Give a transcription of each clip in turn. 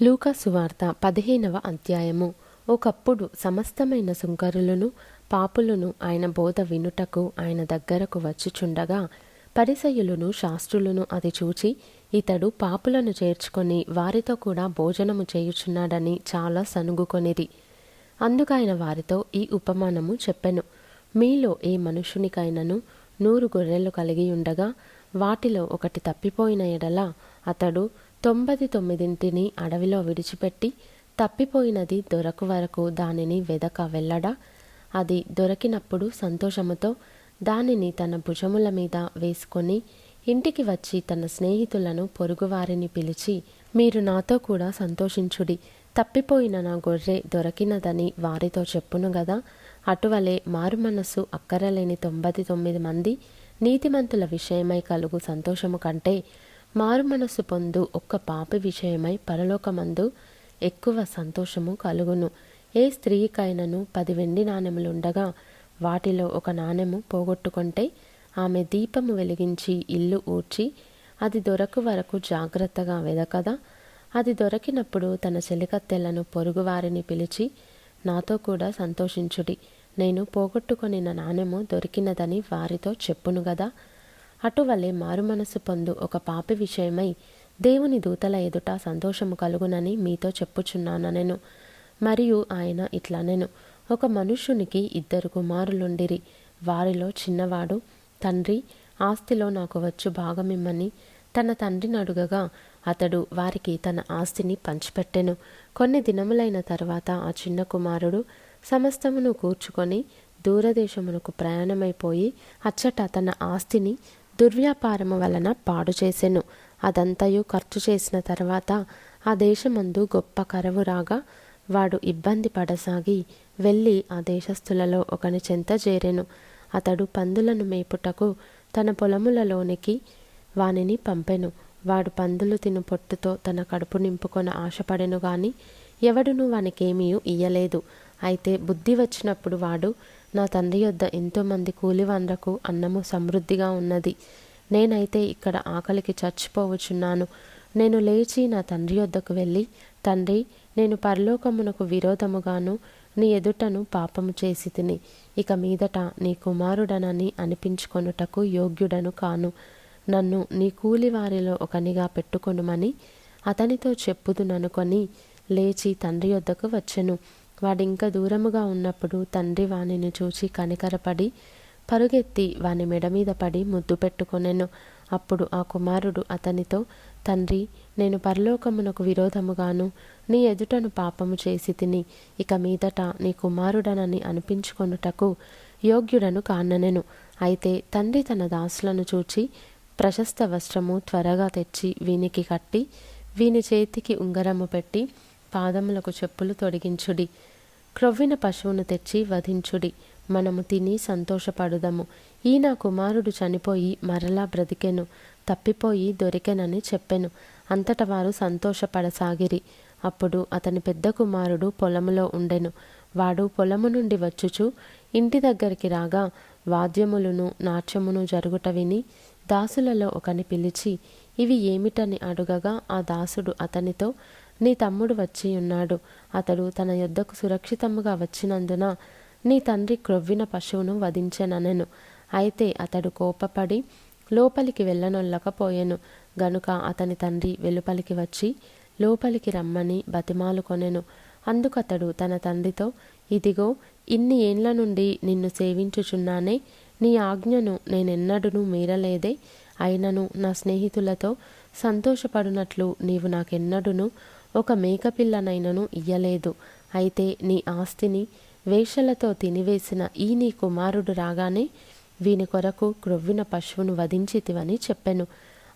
లూకా సువార్త 15వ అధ్యాయము. ఒకప్పుడు సమస్తమైన సుంకరులను పాపులను ఆయన బోధ వినుటకు ఆయన దగ్గరకు వచ్చుచుండగా పరిసయ్యులను శాస్త్రులను అది చూచి ఇతడు పాపులను చేర్చుకొని వారితో కూడా భోజనము చేయుచున్నాడని చాలా సనుగుకొనిరి. అందుకైన వారితో ఈ ఉపమానము చెప్పెను. మీలో ఏ మనుషునికైనను 100 గొర్రెలు కలిగి ఉండగా వాటిలో ఒకటి తప్పిపోయిన ఎడల అతడు 99 అడవిలో విడిచిపెట్టి తప్పిపోయినది దొరకు వరకు దానిని వెదక వెళ్ళడా? అది దొరికినప్పుడు సంతోషముతో దానిని తన భుజముల మీద వేసుకొని ఇంటికి వచ్చి తన స్నేహితులను పొరుగువారిని పిలిచి, మీరు నాతో కూడా సంతోషించుడి, తప్పిపోయిన నా గొర్రె దొరికినదని వారితో చెప్పును గదా. అటువలే మారుమనస్సు అక్కరలేని 99 మంది నీతిమంతుల విషయమై కలుగు సంతోషము కంటే మారుమనస్సు పొందు ఒక్క పాపి విషయమై పరలోకమందు ఎక్కువ సంతోషము కలుగును. ఏ స్త్రీకైనను 10 వెండి నాణెములుండగా వాటిలో ఒక నాణెము పోగొట్టుకుంటే ఆమె దీపము వెలిగించి ఇల్లు ఊడ్చి అది దొరకు వరకు జాగ్రత్తగా వెదకదా? అది దొరికినప్పుడు తన చెలికత్తెలను పొరుగువారిని పిలిచి, నాతో కూడా సంతోషించుడి, నేను పోగొట్టుకొనిన నాణెము దొరికినదని వారితో చెప్పును గదా. అటువలే మారుమనస్సు పొందు ఒక పాపి విషయమై దేవుని దూతల ఎదుట సంతోషము కలుగునని మీతో చెప్పుచున్నానెను. మరియు ఆయన ఇట్లనెను, ఒక మనుష్యునికి 2 కుమారులుండిరి. వారిలో చిన్నవాడు, తండ్రి, ఆస్తిలో నాకు వచ్చు భాగమిమ్మని తన తండ్రిని అడుగగా అతడు వారికి తన ఆస్తిని పంచిపెట్టెను. కొన్ని దినములైన తర్వాత ఆ చిన్న కుమారుడు సమస్తమును కూర్చుకొని దూరదేశమునకు ప్రయాణమైపోయి అచ్చట తన ఆస్తిని దుర్వ్యాపారము వలన పాడు చేసెను. అదంతయు ఖర్చు చేసిన తర్వాత ఆ దేశమందు గొప్ప కరువు రాగా వాడు ఇబ్బంది పడసాగి వెళ్ళి ఆ దేశస్థులలో ఒకని చెంత చేరెను. అతడు పందులను మేపుటకు తన పొలములలోనికి వానిని పంపెను. వాడు పందులు తిను పొట్టుతో తన కడుపు నింపుకొన ఆశపడెను గాని ఎవడునూ వానికేమీ ఇయ్యలేదు. అయితే బుద్ధి వచ్చినప్పుడు వాడు, నా తండ్రి యొద్ద ఎంతోమంది కూలివాండ్రకు అన్నము సమృద్ధిగా ఉన్నది, నేనైతే ఇక్కడ ఆకలికి చచ్చిపోవచున్నాను. నేను లేచి నా తండ్రి యొద్దకు వెళ్ళి, తండ్రి, నేను పరలోకమునకు విరోధముగాను నీ ఎదుటను పాపము చేసి తిని ఇక మీదట నీ కుమారుడనని అనిపించుకొనుటకు యోగ్యుడను కాను. నన్ను నీ కూలివారిలో ఒకనిగా పెట్టుకొనుమని అతనితో చెప్పుదుననుకొని లేచి తండ్రి యొద్దకు వచ్చెను. వాడింక దూరముగా ఉన్నప్పుడు తండ్రి వానిని చూచి కనికరపడి పరుగెత్తి వాని మెడ మీద పడి ముద్దు పెట్టుకొనెను. అప్పుడు ఆ కుమారుడు అతనితో, తండ్రి, నేను పరలోకమునకు విరోధముగాను నీ ఎదుటను పాపము చేసి తిని ఇక మీదట నీ కుమారుడనని అనిపించుకొనుటకు యోగ్యుడను కాననెను. అయితే తండ్రి తన దాసులను చూచి, ప్రశస్త వస్త్రము త్వరగా తెచ్చి వీనికి కట్టి వీని చేతికి ఉంగరము పెట్టి పాదములకు చెప్పులు తొడిగించుడి, క్రొవ్విన పశువును తెచ్చి వధించుడి, మనము తిని సంతోషపడుదము. ఈ నా కుమారుడు చనిపోయి మరలా బ్రతికెను, తప్పిపోయి దొరికెనని చెప్పెను. అంతట వారు సంతోషపడసాగిరి. అప్పుడు అతని పెద్ద కుమారుడు పొలములో ఉండెను. వాడు పొలము నుండి వచ్చుచు ఇంటి దగ్గరికి రాగా వాద్యములను నాట్యమును జరుగుట విని దాసులలో ఒకని పిలిచి ఇవి ఏమిటని అడుగగా ఆ దాసుడు అతనితో, నీ తమ్ముడు వచ్చి ఉన్నాడు. అతడు తన యొద్దకు సురక్షితముగా వచ్చినందున నీ తండ్రి క్రొవ్విన పశువును వధించెననెను. అయితే అతడు కోపపడి లోపలికి వెళ్ళనొల్లకపోయెను. గనుక అతని తండ్రి వెలుపలికి వచ్చి లోపలికి రమ్మని బతిమాలుకొనెను. అందుకతడు తన తండ్రితో, ఇదిగో, ఇన్ని ఏండ్ల నుండి నిన్ను సేవించుచున్నానే, నీ ఆజ్ఞను నేనెన్నడూనూ మీరలేదే. అయినను నా స్నేహితులతో సంతోషపడునట్లు నీవు నాకెన్నడూనూ ఒక మేకపిల్లనైనను ఇయ్యలేదు. అయితే నీ ఆస్తిని వేశ్యలతో తినివేసిన ఈ నీ కుమారుడు రాగానే వీని కొరకు క్రొవ్విన పశువును వధించితివని చెప్పెను.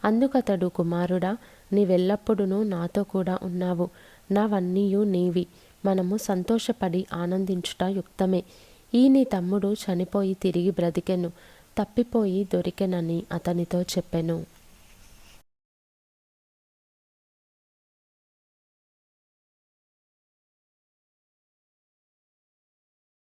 అందుకతడు, కుమారుడా, నీవెల్లప్పుడూ నాతో కూడా ఉన్నావు, నావన్నీయు నీవి, మనము సంతోషపడి ఆనందించుట యుక్తమే. ఈ నీ తమ్ముడు చనిపోయి తిరిగి బ్రతికెను, తప్పిపోయి దొరికెనని అతనితో చెప్పెను.